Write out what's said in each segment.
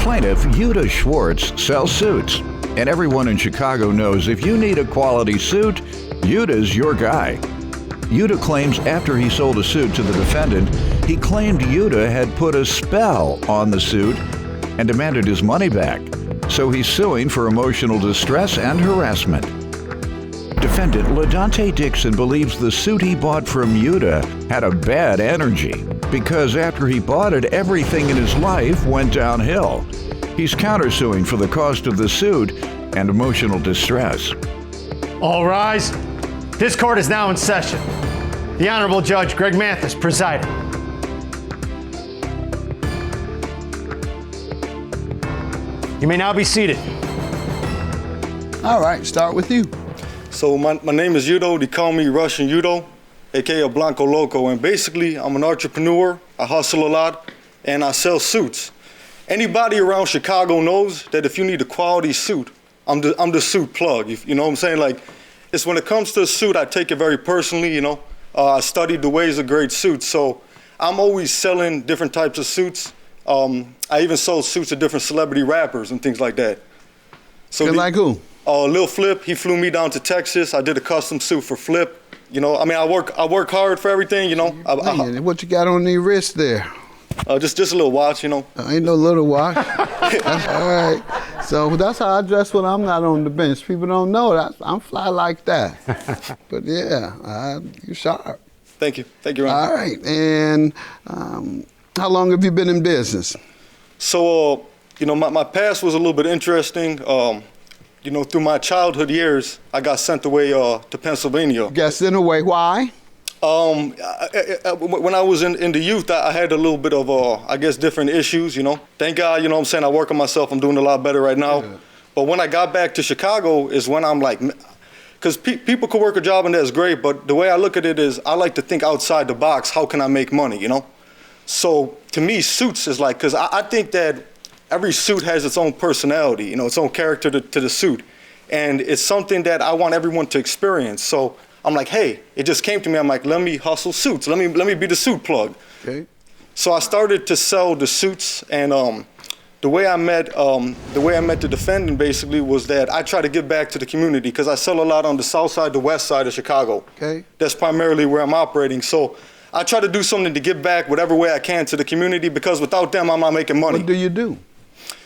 Plaintiff Yuta Schwartz sells suits, and everyone in Chicago knows if you need a quality suit, Yuta's your guy. Yuta claims after he sold a suit to the defendant, he claimed Yuta had put a spell on the suit and demanded his money back. So he's suing for emotional distress and harassment. Defendant LaDante Dixon believes the suit he bought from Yuta had a bad energy because after he bought it, everything in his life went downhill. He's countersuing for the cost of the suit and emotional distress. All rise. This court is now in session. The Honorable Judge Greg Mathis presiding. You may now be seated. All right, start with you. So my name is Yudo. They call me Russian Yudo, aka Blanco Loco. And basically, I'm an entrepreneur. I hustle a lot, and I sell suits. Anybody around Chicago knows that if you need a quality suit, I'm the suit plug. You know what I'm saying? Like, it's when it comes to a suit, I take it very personally. You know, I studied the ways of great suits, so I'm always selling different types of suits. I even sold suits to different celebrity rappers and things like that. So like who? Lil Flip, he flew me down to Texas. I did a custom suit for Flip. You know, I mean, I work hard for everything, you know. What you got on your wrist there? Just a little watch, you know. Ain't no little watch. All right. So that's how I dress when I'm not on the bench. People don't know that I'm fly like that. But yeah, you sharp. Thank you. Thank you, Ron. All right. And how long have you been in business? So, you know, my past was a little bit interesting. You know, through my childhood years, I got sent away to Pennsylvania. Got sent away, why? When I was in the youth, I had a little bit of, I guess, different issues, you know. Thank God, you know what I'm saying, I work on myself, I'm doing a lot better right now. Yeah. But when I got back to Chicago is when I'm like, because people could work a job and that's great, but the way I look at it is I like to think outside the box, how can I make money, you know? So to me, suits is like, because I think that every suit has its own personality, you know, its own character to the suit. And it's something that I want everyone to experience. So I'm like, hey, it just came to me. I'm like, let me hustle suits. Let me be the suit plug. Okay. So I started to sell the suits, and the way I met the defendant basically was that I try to give back to the community because I sell a lot on the south side, the west side of Chicago. Okay. That's primarily where I'm operating. So I try to do something to give back whatever way I can to the community because without them, I'm not making money. What do you do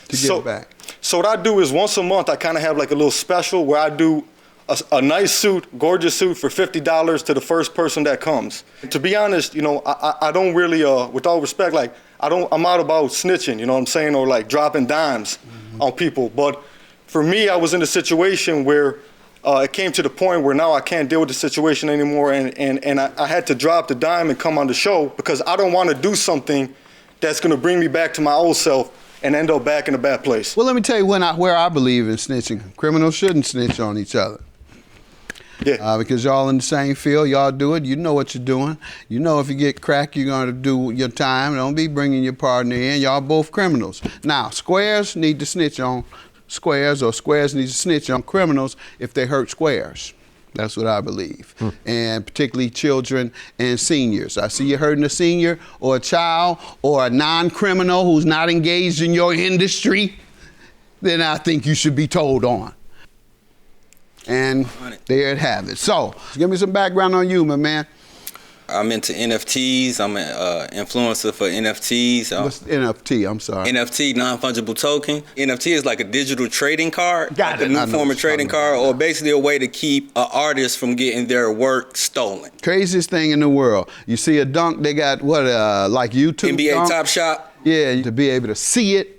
to give back? So what I do is once a month, I kind of have like a little special where I do a nice suit, gorgeous suit for $50 to the first person that comes. To be honest, you know, I don't really, with all respect, like I'm not about snitching, you know what I'm saying, or like dropping dimes on people. But for me, I was in a situation where it came to the point where now I can't deal with the situation anymore, and I had to drop the dime and come on the show because I don't want to do something that's going to bring me back to my old self and end up back in a bad place. Well, let me tell you where I believe in snitching. Criminals shouldn't snitch on each other. Yeah. Because y'all in the same field, y'all do it, you know what you're doing. You know if you get cracked, you're going to do your time. Don't be bringing your partner in. Y'all both criminals. Now, squares need to snitch on squares, or squares need to snitch on criminals if they hurt squares. That's what I believe. And particularly children and seniors. I see you hurting a senior or a child or a non-criminal who's not engaged in your industry, then I think you should be told on. And there it have it. So, give me some background on you, my man. I'm into NFTs. I'm an influencer for NFTs. What's NFT? I'm sorry. NFT, non-fungible token. NFT is like a digital trading card. Got it. A new form of trading card, or basically a way to keep an artist from getting their work stolen. Craziest thing in the world. You see a dunk, they got what, like YouTube NBA dunk? Top Shot. Yeah, to be able to see it.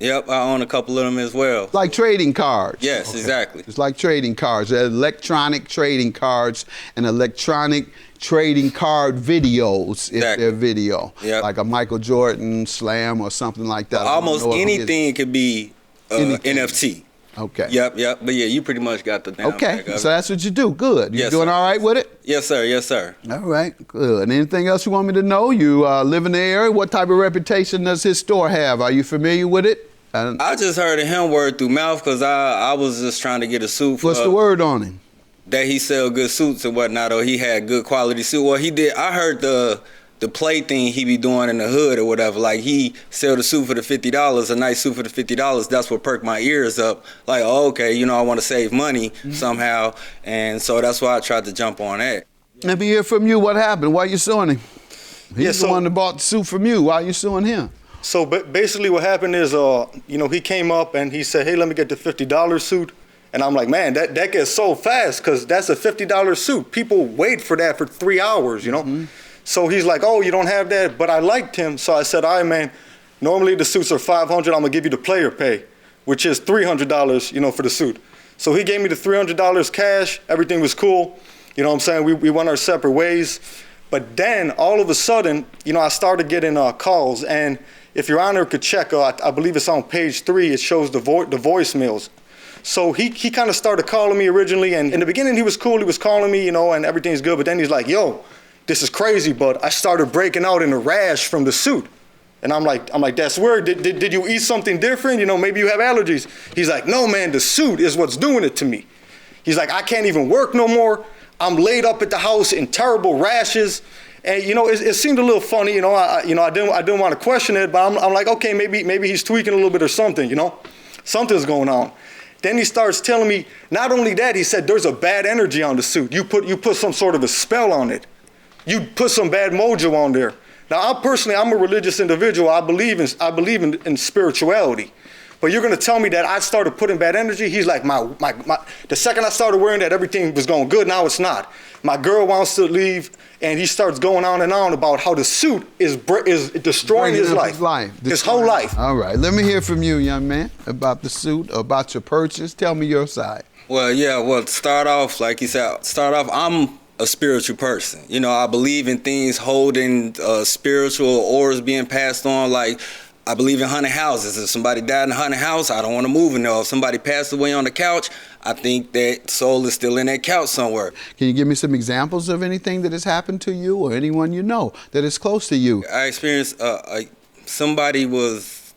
Yep, I own a couple of them as well. Like trading cards. Yes, okay. Exactly. It's like trading cards. They're electronic trading cards and electronic trading card videos, if they're video. Yep. Like a Michael Jordan slam or something like that. Almost anything could be NFT. Okay. Yep. But yeah, you pretty much got the down. Okay, so that's what you do. Good. You doing all right with it? Yes, sir. Yes, sir. All right, good. Anything else you want me to know? You live in the area. What type of reputation does his store have? Are you familiar with it? I just heard of him word through mouth because I was just trying to get a suit for... What's the word on him? That he sell good suits and whatnot, or he had good quality suit. Well, he did. I heard the the play thing he be doing in the hood or whatever. Like he sell the suit for the $50, a nice suit for the $50. That's what perked my ears up. Like, oh, okay, you know, I want to save money somehow, and so that's why I tried to jump on that. Let me hear from you. What happened? Why you suing him? He's the one that bought the suit from you. Why you suing him? So basically what happened is, you know, he came up and he said, hey, let me get the $50 suit. And I'm like, man, that gets so fast because that's a $50 suit. People wait for that for 3 hours, you know? So he's like, oh, you don't have that? But I liked him. So I said, all right, man, normally the suits are $500. I'm going to give you the player pay, which is $300, you know, for the suit. So he gave me the $300 cash. Everything was cool. You know what I'm saying? We went our separate ways. But then all of a sudden, you know, I started getting calls. And if Your Honor could check, I believe it's on page 3, it shows the voicemails. So he kind of started calling me originally. And in the beginning, he was cool. He was calling me, you know, and everything's good. But then he's like, yo, this is crazy, but I started breaking out in a rash from the suit. And I'm like, that's weird. Did you eat something different? You know, maybe you have allergies. He's like, no, man, the suit is what's doing it to me. He's like, I can't even work no more. I'm laid up at the house in terrible rashes. And, you know, it seemed a little funny, you know. I didn't want to question it, but I'm like, okay, maybe he's tweaking a little bit or something, you know. Something's going on. Then he starts telling me, not only that, he said, there's a bad energy on the suit. You put some sort of a spell on it. You put some bad mojo on there. Now, I'm a religious individual. I believe in spirituality. But you're going to tell me that I started putting bad energy? He's like, the second I started wearing that, everything was going good. Now it's not. My girl wants to leave, and he starts going on and on about how the suit is destroying his life. His whole life. All right. Let me hear from you, young man, about the suit, about your purchase. Tell me your side. Well, yeah, well, start off, like you said, I'm a spiritual person. You know, I believe in things holding spiritual auras being passed on. Like, I believe in haunted houses. If somebody died in a haunted house, I don't want to move in there. If somebody passed away on the couch, I think that soul is still in that couch somewhere. Can you give me some examples of anything that has happened to you or anyone you know that is close to you? I experienced somebody was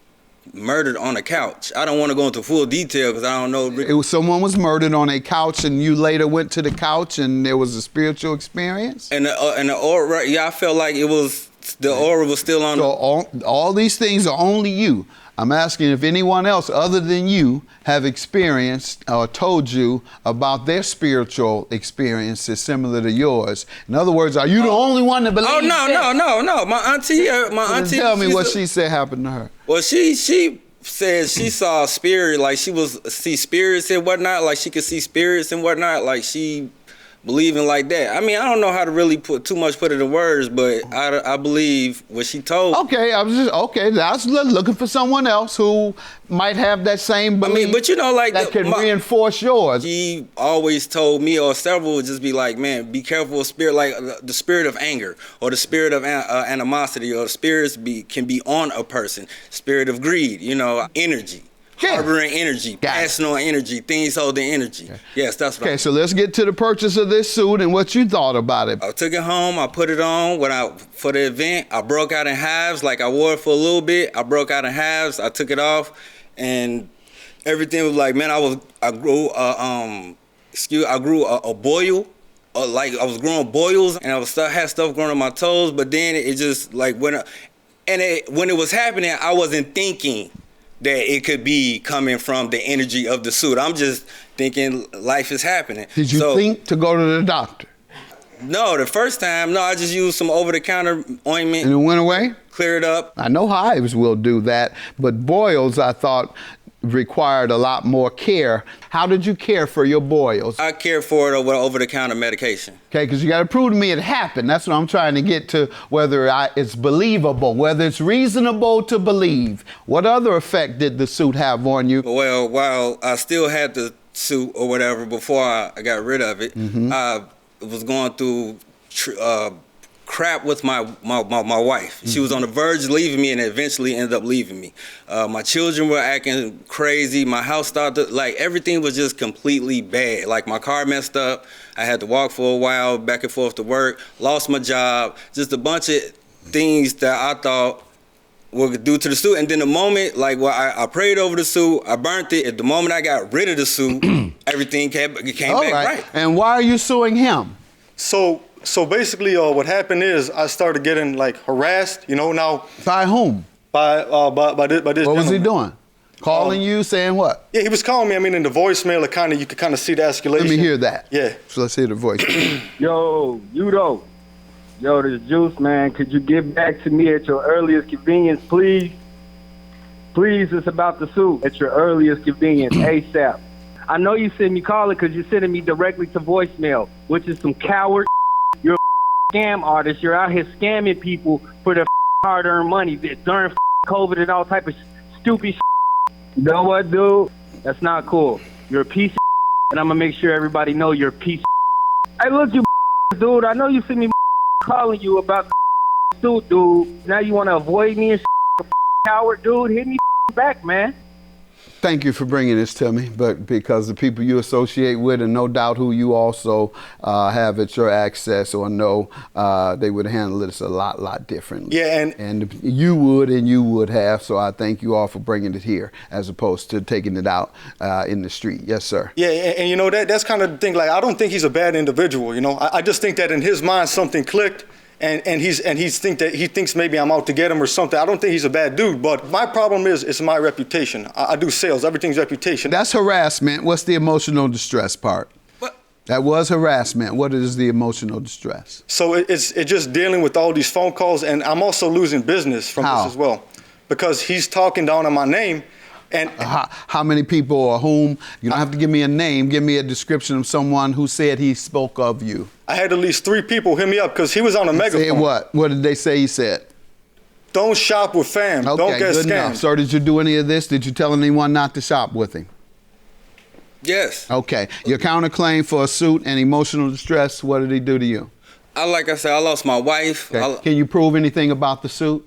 murdered on a couch. I don't want to go into full detail because I don't know. Someone was murdered on a couch, and you later went to the couch, and there was a spiritual experience. And the aura, yeah, I felt like it was. The aura was still on. So all these things are only you. I'm asking if anyone else other than you have experienced or told you about their spiritual experiences similar to yours. In other words, are you the only one that believes? Oh no. My auntie. Tell me what she said happened to her. Well, she said she saw a spirit, like she see spirits and whatnot, like she could see spirits and whatnot, like she believing like that. I mean, I don't know how to really put it in words, but I believe what she told. Okay, I was looking for someone else who might have that same belief. I mean, but you know, like that can reinforce yours. She always told me, or several would just be like, man, be careful of spirit, like the spirit of anger, or the spirit of animosity, or spirits can be on a person. Spirit of greed, you know, energy. Harboring energy, passing on energy, things holding energy. Okay. Yes, that's right. Okay, so let's get to the purchase of this suit and what you thought about it. I took it home, I put it on for the event. I broke out in halves, like I wore it for a little bit. I broke out in halves, I took it off, and everything was like, man, I grew a boil. Like I was growing boils, and I had stuff growing on my toes, but then it just like went up. And when it was happening, I wasn't thinking that it could be coming from the energy of the suit. I'm just thinking life is happening. Did you think to go to the doctor? No, the first time, no, I just used some over-the-counter ointment. And it went away? Cleared up. I know hives will do that, but boils, I thought, required a lot more care. How did you care for your boils? I cared for it over-the-counter medication. Okay, because you got to prove to me it happened. That's what I'm trying to get to, whether it's believable, whether it's reasonable to believe. What other effect did the suit have on you? Well, while I still had the suit or whatever before I got rid of it, I was going through crap with my wife. She was on the verge of leaving me and eventually ended up leaving me. My children were acting crazy. My house started like everything was just completely bad. Like my car messed up. I had to walk for a while back and forth to work. Lost my job. Just a bunch of things that I thought were due to the suit. And then the moment, like, I prayed over the suit. I burnt it. At the moment I got rid of the suit, everything came back right. And why are you suing him? So So basically, what happened is I started getting like harassed. You know, now By whom? by this. What was he gentleman. doing? Calling you, saying what? Yeah, he was calling me. I mean, in the voicemail, you could kind of see the escalation. Let me hear that. Yeah. So let's hear the voice. Yo, Udo. Yo, this Juice, man. Could you get back to me at your earliest convenience, please? Please, it's about the suit. At your earliest convenience, ASAP. I know you send me calling because you're sending me directly to voicemail, which is some coward. You're a scam artist. You're out here scamming people for their hard-earned money during COVID and all type of stupid shit. You know what, dude? That's not cool. You're a piece of and I'm going to make sure everybody know you're a piece of Hey, look, you dude, I know you see me calling you about the suit, dude. Now you want to avoid me and coward, dude. Hit me back, man. Thank you for bringing this to me, but because the people you associate with, and no doubt who you also have at your access or know, they would handle this a lot differently. Yeah, and you would have. So I thank you all for bringing it here, as opposed to taking it out in the street. Yes, sir. Yeah, and you know that's kind of the thing. Like, I don't think he's a bad individual. You know, I just think that in his mind something clicked. And he thinks maybe I'm out to get him or something. I don't think he's a bad dude, but my problem is it's my reputation. I do sales. Everything's reputation. That's harassment. What's the emotional distress part? What? That was harassment. What is the emotional distress? So it's just dealing with all these phone calls, and I'm also losing business from How? this as well, because he's talking down on my name. And how many people or whom? You don't have to give me a name. Give me a description of someone who said he spoke of you. I had at least 3 people hit me up because he was on a megaphone. Say what? What did they say he said? Don't shop with fam. Okay, Don't get good scammed. enough. Sir, did you do any of this? Did you tell anyone not to shop with him? Yes. Okay. Your counterclaim for a suit and emotional distress, what did he do to you? Like I said, I lost my wife. Okay. Can you prove anything about the suit?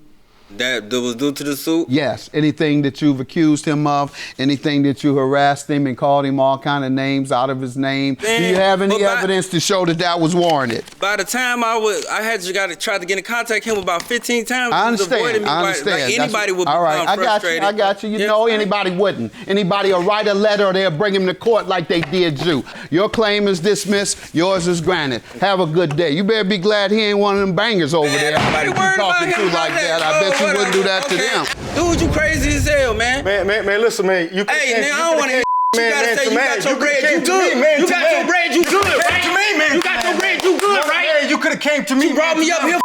That was due to the suit? Yes. Anything that you've accused him of, anything that you harassed him and called him all kind of names out of his name. Man, do you have any evidence to show that that was warranted? By the time tried to get in contact with him about 15 times. I understand. Like anybody would all right. become frustrated. I got you. You know, anybody wouldn't. Anybody will write a letter or they'll bring him to court like they did you. Your claim is dismissed. Yours is granted. Have a good day. You better be glad he ain't one of them bangers over there. Nobody worried talking about him to like that. I bet you wouldn't do that to them. Dude, you crazy as hell, man. Man, listen, man. You Hey, man, I don't want to. You gotta say you got your bread, you good. You got your bread, you good, right? You got your bread, you good, right? You could have came to me. You brought me up here.